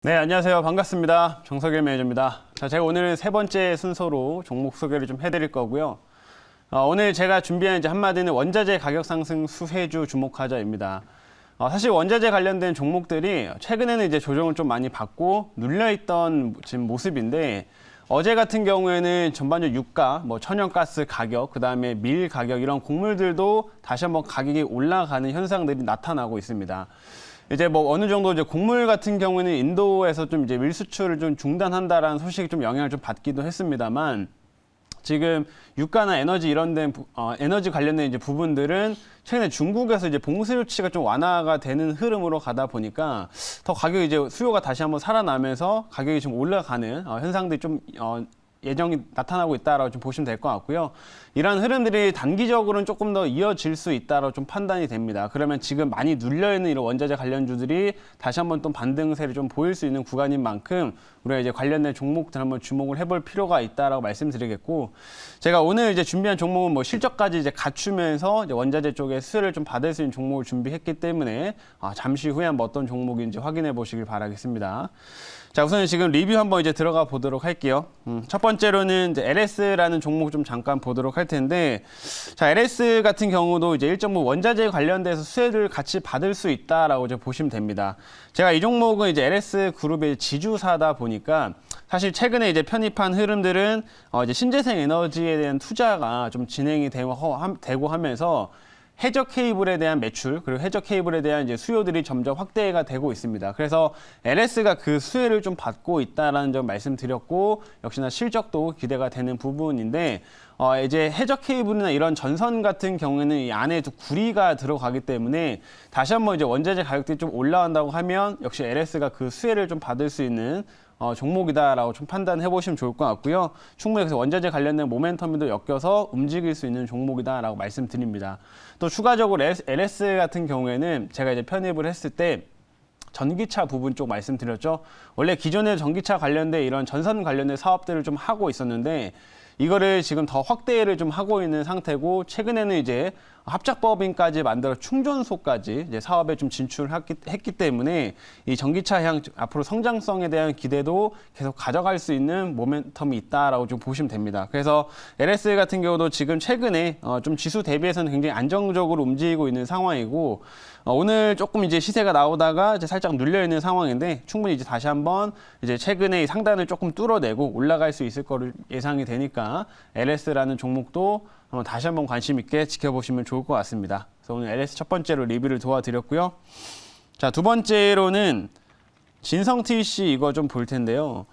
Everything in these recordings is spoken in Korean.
네, 안녕하세요. 반갑습니다. 정석일 매니저입니다. 자, 제가 오늘은 세 번째 순서로 종목 소개를 좀 해드릴 거고요. 오늘 제가 준비한 이제 한마디는 원자재 가격 상승 수혜주 주목하자입니다. 사실 원자재 관련된 종목들이 최근에는 이제 조정을 좀 많이 받고 눌려있던 지금 모습인데 어제 같은 경우에는 전반적으로 유가, 천연가스 가격, 그 다음에 밀 가격 이런 곡물들도 다시 한번 가격이 올라가는 현상들이 나타나고 있습니다. 이제 어느 정도 이제 곡물 같은 경우에는 인도에서 좀 이제 밀 수출을 좀 중단한다라는 소식이 좀 영향을 좀 받기도 했습니다만 지금 유가나 에너지 이런 데 에너지 관련된 이제 부분들은 최근에 중국에서 이제 봉쇄 조치가 좀 완화가 되는 흐름으로 가다 보니까 더 가격이 이제 수요가 다시 한번 살아나면서 가격이 좀 올라가는 현상들이 좀 예정이 나타나고 있다라고 좀 보시면 될 것 같고요. 이러한 흐름들이 단기적으로는 조금 더 이어질 수 있다라고 좀 판단이 됩니다. 그러면 지금 많이 눌려있는 이런 원자재 관련주들이 다시 한번 또 반등세를 좀 보일 수 있는 구간인 만큼 우리가 이제 관련된 종목들 한번 주목을 해볼 필요가 있다라고 말씀드리겠고, 제가 오늘 이제 준비한 종목은 실적까지 이제 갖추면서 이제 원자재 쪽에 수혜를 좀 받을 수 있는 종목을 준비했기 때문에 잠시 후에 한번 어떤 종목인지 확인해 보시길 바라겠습니다. 자, 우선 지금 리뷰 한번 이제 들어가 보도록 할게요. 첫 번째로는 이제 LS라는 종목 좀 잠깐 보도록 할 텐데, 자, LS 같은 경우도 이제 일정 부분 원자재 관련돼서 수혜를 같이 받을 수 있다라고 이제 보시면 됩니다. 제가 이 종목은 이제 LS 그룹의 지주사다 보니까 사실 최근에 이제 편입한 흐름들은 이제 신재생 에너지에 대한 투자가 좀 진행이 되고 하면서 해적 케이블에 대한 매출, 그리고 해적 케이블에 대한 이제 수요들이 점점 확대가 되고 있습니다. 그래서 LS가 그 수혜를 좀 받고 있다라는 점 말씀드렸고, 역시나 실적도 기대가 되는 부분인데, 이제 해적 케이블이나 이런 전선 같은 경우에는 이 안에 구리가 들어가기 때문에 다시 한번 이제 원자재 가격들이 좀 올라간다고 하면 역시 LS가 그 수혜를 좀 받을 수 있는 종목이다라고 좀 판단해 보시면 좋을 것 같고요. 충분히 그래서 원자재 관련된 모멘텀도 엮여서 움직일 수 있는 종목이다라고 말씀드립니다. 또 추가적으로 LS 같은 경우에는 제가 이제 편입을 했을 때 전기차 부분 쪽 말씀드렸죠. 원래 기존에 전기차 관련된 이런 전선 관련된 사업들을 좀 하고 있었는데 이거를 지금 더 확대를 좀 하고 있는 상태고, 최근에는 이제 합작법인까지 만들어 충전소까지 이제 사업에 좀 진출했기 때문에 이 전기차 향 앞으로 성장성에 대한 기대도 계속 가져갈 수 있는 모멘텀이 있다라고 좀 보시면 됩니다. 그래서 LS 같은 경우도 지금 최근에 좀 지수 대비해서는 굉장히 안정적으로 움직이고 있는 상황이고, 오늘 조금 이제 시세가 나오다가 이제 살짝 눌려 있는 상황인데 충분히 이제 다시 한번 이제 최근에 상단을 조금 뚫어내고 올라갈 수 있을 거를 예상이 되니까 LS라는 종목도 다시 한번 관심 있게 지켜보시면 좋을 것 같습니다. 그래서 오늘 LS 첫 번째로 리뷰를 도와드렸고요. 자, 두 번째로는 진성TC 이거 좀 볼 텐데요.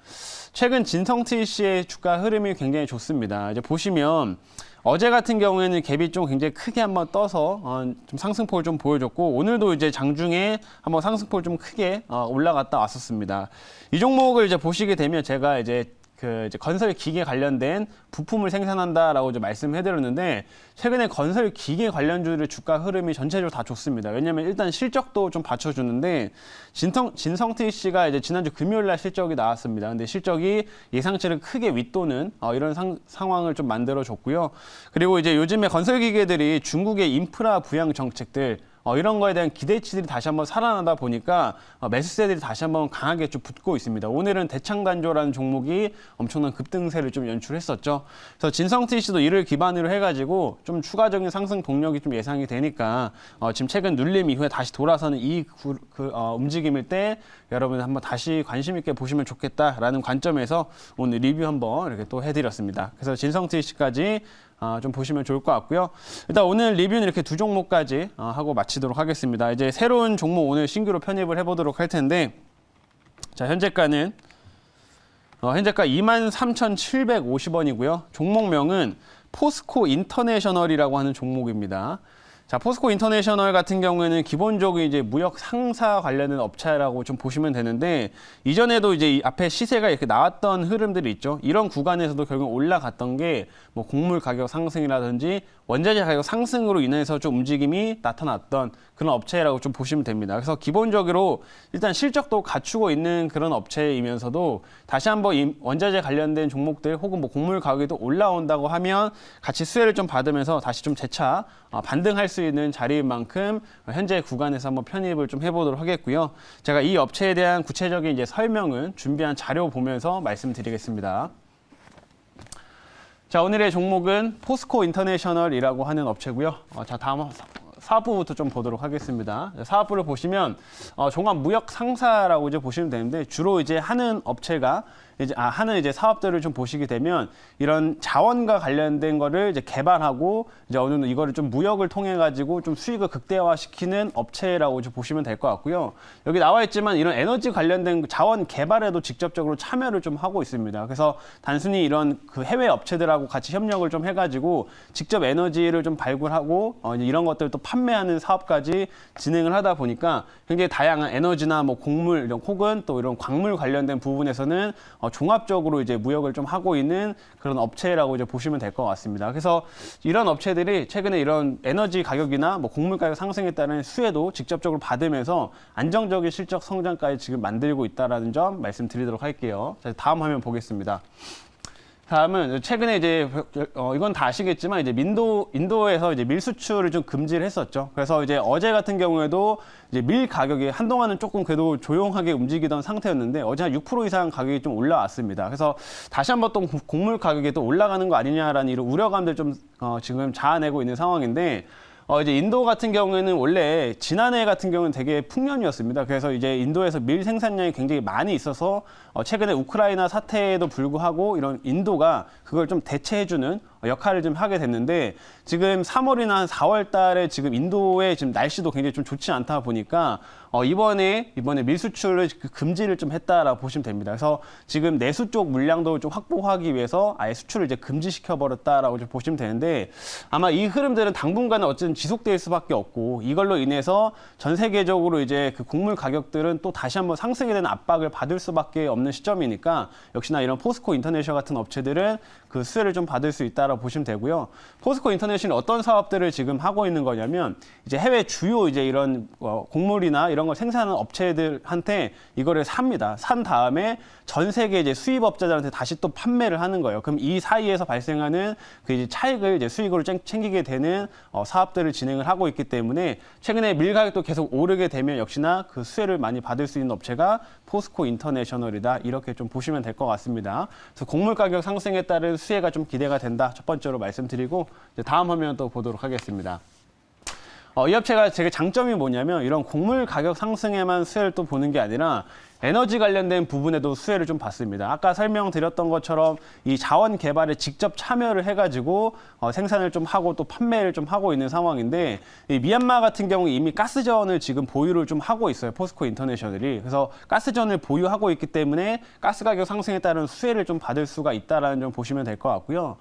최근 진성TC의 주가 흐름이 굉장히 좋습니다. 이제 보시면 어제 같은 경우에는 갭이 좀 굉장히 크게 한번 떠서 좀 상승폭을 좀 보여줬고, 오늘도 이제 장중에 한번 상승폭을 좀 크게 올라갔다 왔었습니다. 이 종목을 이제 보시게 되면 제가 이제 건설 기계 관련된 부품을 생산한다라고 이제 말씀해드렸는데, 최근에 건설 기계 관련주들의 주가 흐름이 전체적으로 다 좋습니다. 왜냐하면 일단 실적도 좀 받쳐주는데, 진성TC가 이제 지난주 금요일 날 실적이 나왔습니다. 근데 실적이 예상치를 크게 윗도는 이런 상황을 좀 만들어줬고요. 그리고 이제 요즘에 건설 기계들이 중국의 인프라 부양 정책들 이런 거에 대한 기대치들이 다시 한번 살아나다 보니까 매수세들이 다시 한번 강하게 좀 붙고 있습니다. 오늘은 대창단조라는 종목이 엄청난 급등세를 좀 연출했었죠. 그래서 진성TC도 이를 기반으로 해가지고 좀 추가적인 상승 동력이 좀 예상이 되니까 지금 최근 눌림 이후에 다시 돌아서는 이 움직임일 때 여러분 한번 다시 관심 있게 보시면 좋겠다라는 관점에서 오늘 리뷰 한번 이렇게 또 해드렸습니다. 그래서 진성TC까지 좀 보시면 좋을 것 같고요. 일단 오늘 리뷰는 이렇게 두 종목까지 하고 마치도록 하겠습니다. 이제 새로운 종목 오늘 신규로 편입을 해보도록 할 텐데, 자, 현재가는 현재가 23,750원이고요. 종목명은 포스코 인터내셔널이라고 하는 종목입니다. 자, 포스코 인터내셔널 같은 경우에는 기본적으로 이제 무역 상사 관련된 업체라고 좀 보시면 되는데, 이전에도 이제 이 앞에 시세가 이렇게 나왔던 흐름들이 있죠. 이런 구간에서도 결국 올라갔던 게 곡물 가격 상승이라든지 원자재 가격 상승으로 인해서 좀 움직임이 나타났던 그런 업체라고 좀 보시면 됩니다. 그래서 기본적으로 일단 실적도 갖추고 있는 그런 업체이면서도 다시 한번 이 원자재 관련된 종목들 혹은 곡물 가격이 또 올라온다고 하면 같이 수혜를 좀 받으면서 다시 좀 재차 반등할 수 있는 자리인 만큼 현재 구간에서 한번 편입을 좀 해보도록 하겠고요. 제가 이 업체에 대한 구체적인 이제 설명은 준비한 자료 보면서 말씀드리겠습니다. 자, 오늘의 종목은 포스코 인터내셔널이라고 하는 업체고요. 자, 다음 사업부부터 좀 보도록 하겠습니다. 사업부를 보시면 종합 무역 상사라고 이제 보시면 되는데 주로 이제 하는 업체가 하는 이제 사업들을 좀 보시게 되면 이런 자원과 관련된 거를 이제 개발하고 이제 어느 정도 이거를 좀 무역을 통해 가지고 좀 수익을 극대화시키는 업체라고 이제 보시면 될 것 같고요. 여기 나와 있지만 이런 에너지 관련된 자원 개발에도 직접적으로 참여를 좀 하고 있습니다. 그래서 단순히 이런 그 해외 업체들하고 같이 협력을 좀 해가지고 직접 에너지를 좀 발굴하고 이제 이런 것들을 또 판매하는 사업까지 진행을 하다 보니까 굉장히 다양한 에너지나 뭐 곡물 이런 혹은 또 이런 광물 관련된 부분에서는 종합적으로 이제 무역을 좀 하고 있는 그런 업체라고 이제 보시면 될 것 같습니다. 그래서 이런 업체들이 최근에 이런 에너지 가격이나 뭐 곡물 가격 상승에 따른 수혜도 직접적으로 받으면서 안정적인 실적 성장까지 지금 만들고 있다라는 점 말씀드리도록 할게요. 자, 다음 화면 보겠습니다. 다음은 최근에 이제 이건 다 아시겠지만 이제 인도에서 이제 밀 수출을 좀 금지를 했었죠. 그래서 이제 어제 같은 경우에도 이제 밀 가격이 한동안은 조금 그래도 조용하게 움직이던 상태였는데 어제 한 6% 이상 가격이 좀 올라왔습니다. 그래서 다시 한번 또 곡물 가격이 또 올라가는 거 아니냐라는 이런 우려감들 좀 지금 자아내고 있는 상황인데 이제 인도 같은 경우에는 원래 지난해 같은 경우는 되게 풍년이었습니다. 그래서 이제 인도에서 밀 생산량이 굉장히 많이 있어서 최근에 우크라이나 사태에도 불구하고 이런 인도가 그걸 좀 대체해주는 역할을 좀 하게 됐는데 지금 3월이나 4월 달에 지금 인도의 지금 날씨도 굉장히 좀 좋지 않다 보니까 이번에 밀 수출을 금지를 좀 했다라고 보시면 됩니다. 그래서 지금 내수 쪽 물량도 좀 확보하기 위해서 아예 수출을 이제 금지시켜 버렸다라고 좀 보시면 되는데 아마 이 흐름들은 당분간은 어쨌든 지속될 수밖에 없고 이걸로 인해서 전 세계적으로 이제 그 곡물 가격들은 또 다시 한번 상승에 대한 압박을 받을 수밖에 없는 시점이니까 역시나 이런 포스코 인터내셔널 같은 업체들은 그 수혜를 좀 받을 수 있다라고 보시면 되고요. 포스코 인터내셔널이 어떤 사업들을 지금 하고 있는 거냐면 이제 해외 주요 이제 이런 곡물이나 이런 걸 생산하는 업체들한테 이거를 삽니다. 산 다음에 전 세계 이제 수입업자들한테 다시 또 판매를 하는 거예요. 그럼 이 사이에서 발생하는 그 이제 차익을 이제 수익으로 챙기게 되는 사업들을 진행을 하고 있기 때문에 최근에 밀 가격도 계속 오르게 되면 역시나 그 수혜를 많이 받을 수 있는 업체가 포스코 인터내셔널이다. 이렇게 좀 보시면 될 것 같습니다. 그래서 곡물 가격 상승에 따른 수혜가 좀 기대가 된다. 첫 번째로 말씀드리고 이제 다음 화면 또 보도록 하겠습니다. 이 업체가 제가 장점이 뭐냐면 이런 곡물 가격 상승에만 수혜를 또 보는 게 아니라 에너지 관련된 부분에도 수혜를 좀 받습니다. 아까 설명드렸던 것처럼 이 자원 개발에 직접 참여를 해가지고 생산을 좀 하고 또 판매를 좀 하고 있는 상황인데 이 미얀마 같은 경우 이미 가스전을 지금 보유를 좀 하고 있어요. 포스코 인터내셔널이. 그래서 가스전을 보유하고 있기 때문에 가스 가격 상승에 따른 수혜를 좀 받을 수가 있다라는 점 보시면 될 것 같고요.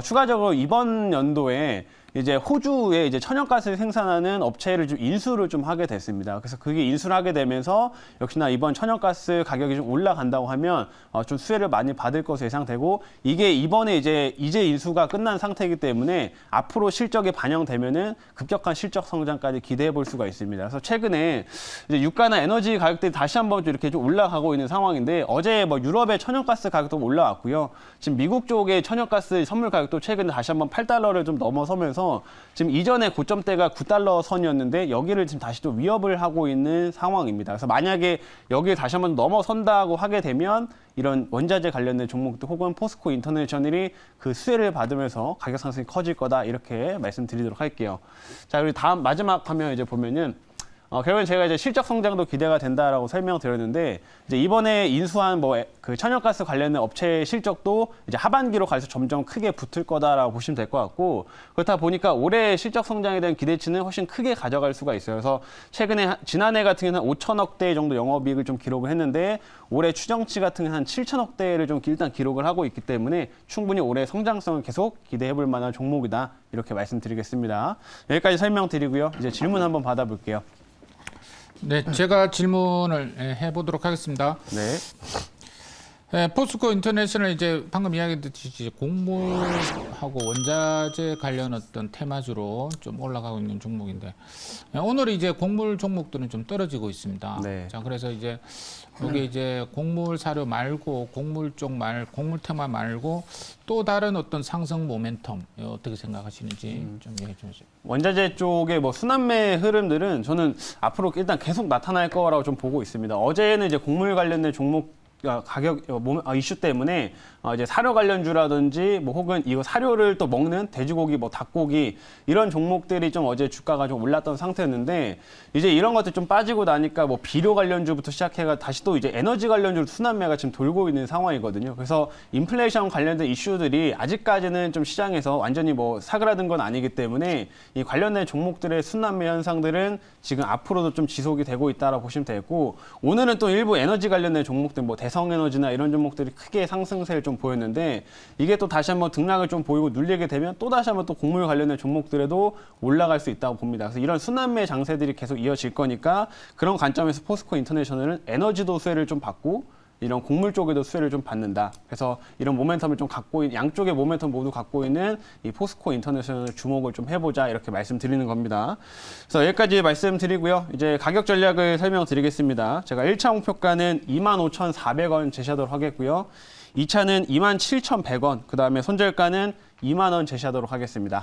추가적으로 이번 연도에 이제 호주에 이제 천연가스를 생산하는 업체를 좀 인수를 좀 하게 됐습니다. 그래서 그게 인수를 하게 되면서 역시나 이번 천연가스 가격이 좀 올라간다고 하면 좀 수혜를 많이 받을 것으로 예상되고 이게 이번에 이제 인수가 끝난 상태이기 때문에 앞으로 실적에 반영되면은 급격한 실적 성장까지 기대해 볼 수가 있습니다. 그래서 최근에 이제 유가나 에너지 가격들이 다시 한번 이렇게 좀 올라가고 있는 상황인데 어제 뭐 유럽의 천연가스 가격도 올라왔고요. 지금 미국 쪽의 천연가스 선물 가격도 최근에 다시 한번 $8를 좀 넘어서면서 지금 이전에 고점대가 $9 선이었는데 여기를 지금 다시 또 위협을 하고 있는 상황입니다. 그래서 만약에 여기를 다시 한번 넘어선다고 하게 되면 이런 원자재 관련된 종목들 혹은 포스코 인터내셔널이 그 수혜를 받으면서 가격 상승이 커질 거다 이렇게 말씀드리도록 할게요. 자, 그리고 다음 마지막 화면 이제 보면은 결국엔 제가 이제 실적 성장도 기대가 된다라고 설명드렸는데 이제 이번에 인수한 그 천연가스 관련된 업체의 실적도 이제 하반기로 갈수록 점점 크게 붙을 거다라고 보시면 될 것 같고 그렇다 보니까 올해 실적 성장에 대한 기대치는 훨씬 크게 가져갈 수가 있어요. 그래서 최근에 지난해 같은 경우는 한 5천억 대 정도 영업이익을 좀 기록을 했는데 올해 추정치 같은 경우는 한 7천억 대를 좀 일단 기록을 하고 있기 때문에 충분히 올해 성장성을 계속 기대해 볼 만한 종목이다 이렇게 말씀드리겠습니다. 여기까지 설명드리고요. 이제 질문 한번 받아볼게요. 네, 제가 질문을 해보도록 하겠습니다. 네. 네, 포스코 인터내셔널 이제 방금 이야기했듯이 곡물하고 원자재 관련 어떤 테마주로 좀 올라가고 있는 종목인데 오늘 이제 곡물 종목들은 좀 떨어지고 있습니다. 네. 자, 그래서 이제 여기 이제 곡물 사료 말고 곡물 곡물 테마 말고 또 다른 어떤 상승 모멘텀 어떻게 생각하시는지 좀 얘기 좀 해주세요. 원자재 쪽의 뭐 순환매 흐름들은 저는 앞으로 일단 계속 나타날 거라고 좀 보고 있습니다. 어제는 이제 곡물 관련된 종목 가격 이슈 때문에 이제 사료 관련주라든지 뭐 혹은 이거 사료를 또 먹는 돼지고기, 뭐 닭고기 이런 종목들이 좀 어제 주가가 좀 올랐던 상태였는데 이제 이런 것들 좀 빠지고 나니까 뭐 비료 관련주부터 시작해가 다시 또 이제 에너지 관련주로 순환매가 지금 돌고 있는 상황이거든요. 그래서 인플레이션 관련된 이슈들이 아직까지는 좀 시장에서 완전히 뭐 사그라든 건 아니기 때문에 이 관련된 종목들의 순환매 현상들은 지금 앞으로도 좀 지속이 되고 있다라고 보시면 되고 오늘은 또 일부 에너지 관련된 종목들 뭐 대성에너지나 이런 종목들이 크게 상승세를 좀 보였는데 이게 또 다시 한번 등락을 좀 보이고 눌리게 되면 또 다시 한번 또 곡물 관련된 종목들에도 올라갈 수 있다고 봅니다. 그래서 이런 순환매 장세들이 계속 이어질 거니까 그런 관점에서 포스코 인터내셔널은 에너지도 수혜를 좀 받고 이런 곡물 쪽에도 수혜를 좀 받는다. 그래서 이런 모멘텀을 좀 갖고 있는 양쪽의 모멘텀 모두 갖고 있는 이 포스코 인터내셔널 주목을 좀 해보자 이렇게 말씀드리는 겁니다. 그래서 여기까지 말씀드리고요. 이제 가격 전략을 설명드리겠습니다. 제가 1차 목표가는 25,400원 제시하도록 하겠고요. 2차는 27,100원, 그 다음에 손절가는 2만 원 제시하도록 하겠습니다.